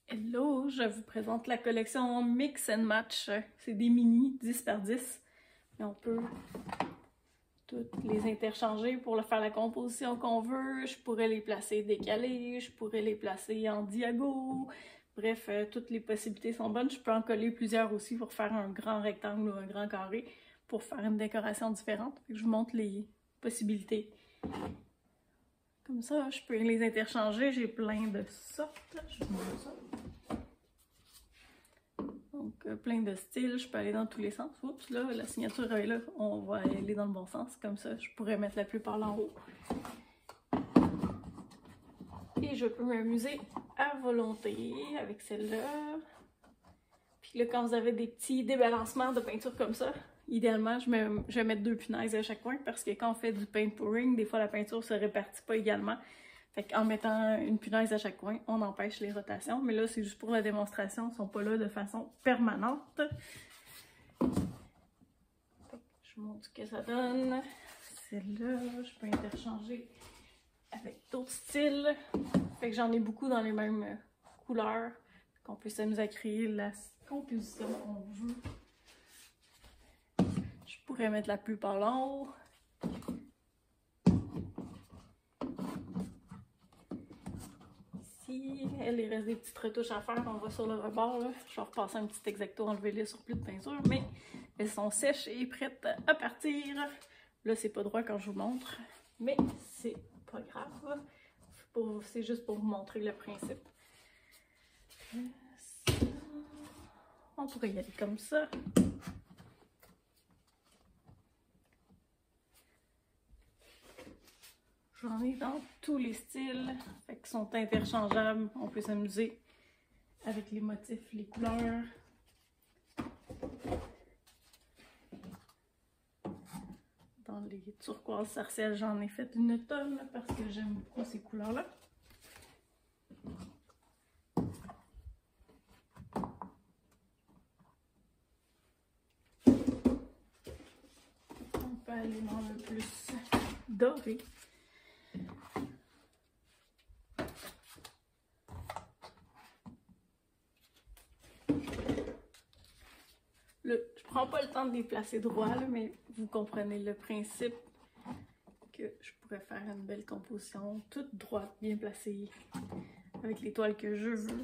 Hello, je vous présente la collection Mix and Match. C'est des mini 10 par 10. Et on peut toutes les interchanger pour faire la composition qu'on veut. Je pourrais les placer décalés, je pourrais les placer en diago. Bref, toutes les possibilités sont bonnes. Je peux en coller plusieurs aussi pour faire un grand rectangle ou un grand carré pour faire une décoration différente. Je vous montre les possibilités. Comme ça, je peux les interchanger. J'ai plein de sortes. Je vous montre ça. Donc, plein de styles. Je peux aller dans tous les sens. Oups, là, la signature est là. On va aller dans le bon sens. Comme ça, je pourrais mettre la plupart là en haut. Et je peux m'amuser à volonté avec celle-là. Puis là, quand vous avez des petits débalancements de peinture comme ça, idéalement, je vais mettre 2 punaises à chaque coin parce que quand on fait du paint pouring, des fois la peinture se répartit pas également. Fait qu'en mettant une punaise à chaque coin, on empêche les rotations. Mais là, c'est juste pour la démonstration, ils ne sont pas là de façon permanente. Je vous montre ce que ça donne. Celle-là, je peux interchanger avec d'autres styles. Fait que j'en ai beaucoup dans les mêmes couleurs. Qu'on peut s'amuser à créer la composition qu'on veut. Je pourrais mettre la plupart là en haut. Ici, il reste des petites retouches à faire. On va sur le rebord. Là. Je vais repasser un petit exacto, enlever les surplus de peinture. Mais elles sont sèches et prêtes à partir. Là, c'est pas droit quand je vous montre. Mais c'est pas grave. C'est juste pour vous montrer le principe. On pourrait y aller comme ça. J'en ai dans tous les styles, fait qu'ils sont interchangeables. On peut s'amuser avec les motifs, les couleurs. Dans les turquoises sarcelles, j'en ai fait une tonne parce que j'aime beaucoup ces couleurs-là. On peut aller dans le plus doré. Là, je prends pas le temps de les placer droit, là, mais vous comprenez le principe que je pourrais faire une belle composition toute droite, bien placée, avec les toiles que je veux.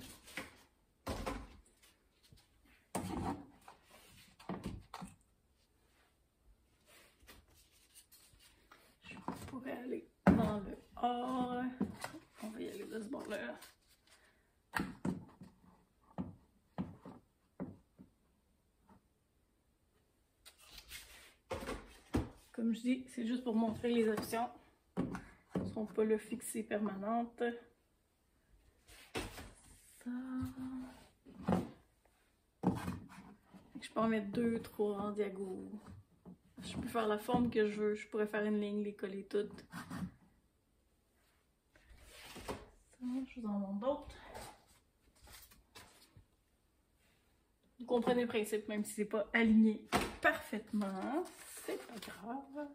Je pourrais aller dans le or. On va y aller de ce bord-là. Comme je dis, c'est juste pour montrer les options. Elles ne sont pas là fixées permanentes. Ça. Je peux en mettre 2, 3 en diago. Je peux faire la forme que je veux. Je pourrais faire une ligne, les coller toutes. Ça, je vous en montre d'autres. Vous comprenez le principe, même si c'est pas aligné parfaitement. C'est pas grave.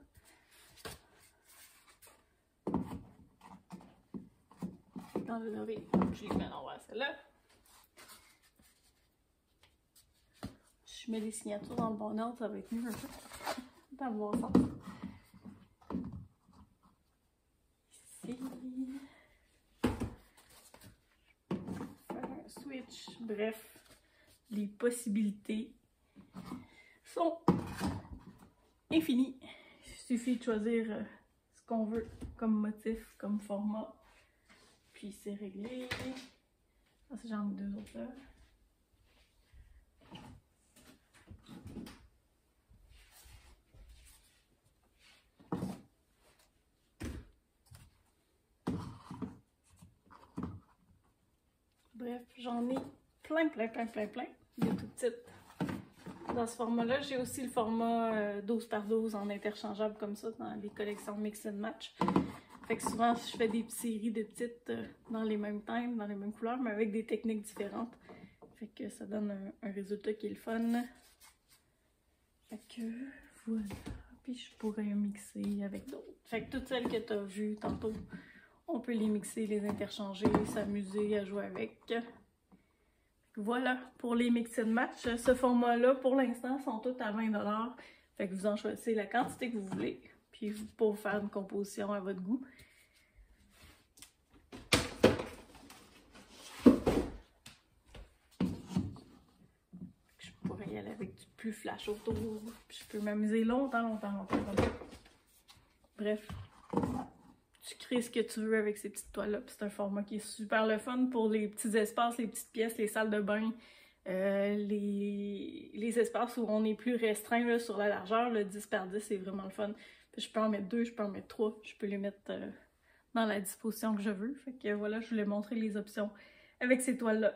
Dans le doré, je les mets à l'envers, celle-là. Je mets les signatures dans le bon ordre, ça va être mieux un peu. Dans le bon sens. Ici. Faire un switch. Bref, les possibilités sont infinies. Il suffit de choisir ce qu'on veut comme motif, comme format. Puis c'est réglé. Ah, j'en ai 2 autres là. Bref, j'en ai plein. Des tout petites. Dans ce format-là, j'ai aussi le format 12 par 12 en interchangeable comme ça dans les collections Mix and Match. Fait que souvent, je fais des séries de petites dans les mêmes thèmes, dans les mêmes couleurs, mais avec des techniques différentes. Fait que ça donne un résultat qui est le fun. Fait que voilà. Puis je pourrais mixer avec d'autres. Fait que toutes celles que tu as vues tantôt, on peut les mixer, les interchanger, s'amuser à jouer avec. Voilà pour les mix and match. Ce format-là, pour l'instant, sont tous à 20$. Fait que vous en choisissez la quantité que vous voulez. Puis pour faire une composition à votre goût. Je pourrais y aller avec du plus flash autour. Puis je peux m'amuser longtemps. Bref. Tu crées ce que tu veux avec ces petites toiles-là. C'est un format qui est super le fun pour les petits espaces, les petites pièces, les salles de bain, les espaces où on est plus restreint là, sur la largeur. Le 10 par 10, c'est vraiment le fun. Puis je peux en mettre 2, je peux en mettre 3. Je peux les mettre dans la disposition que je veux. Fait que voilà, je voulais montrer les options avec ces toiles-là.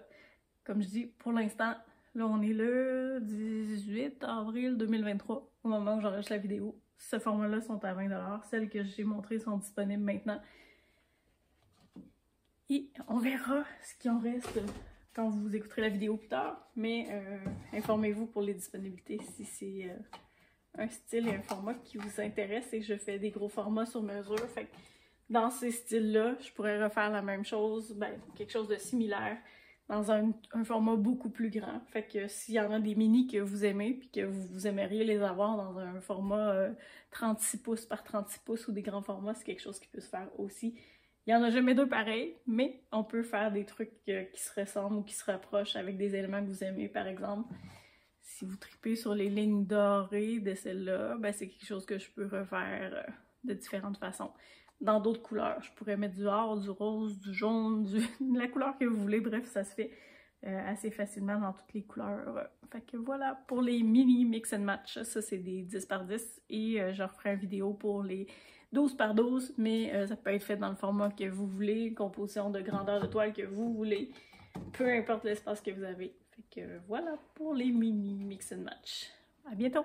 Comme je dis, pour l'instant, là on est le 18 avril 2023, au moment où j'enregistre la vidéo. Ce format-là sont à 20$. Celles que j'ai montrées sont disponibles maintenant. Et on verra ce qu'il en reste quand vous écouterez la vidéo plus tard. Mais informez-vous pour les disponibilités si c'est un style et un format qui vous intéresse et que je fais des gros formats sur mesure. Fait que dans ces styles-là, je pourrais refaire la même chose, quelque chose de similaire, dans un format beaucoup plus grand. Fait que s'il y en a des mini que vous aimez puis que vous aimeriez les avoir dans un format 36 pouces par 36 pouces ou des grands formats, c'est quelque chose qui peut se faire aussi. Il n'y en a jamais deux pareils, mais on peut faire des trucs qui se ressemblent ou qui se rapprochent avec des éléments que vous aimez. Par exemple, si vous tripez sur les lignes dorées de celle-là, c'est quelque chose que je peux refaire de différentes façons. Dans d'autres couleurs. Je pourrais mettre du or, du rose, du jaune, la couleur que vous voulez. Bref, ça se fait assez facilement dans toutes les couleurs. Fait que voilà, pour les mini mix and match, ça c'est des 10 par 10 et je referai une vidéo pour les 12 par 12, mais ça peut être fait dans le format que vous voulez, une composition de grandeur de toile que vous voulez, peu importe l'espace que vous avez. Fait que voilà pour les mini mix and match. À bientôt!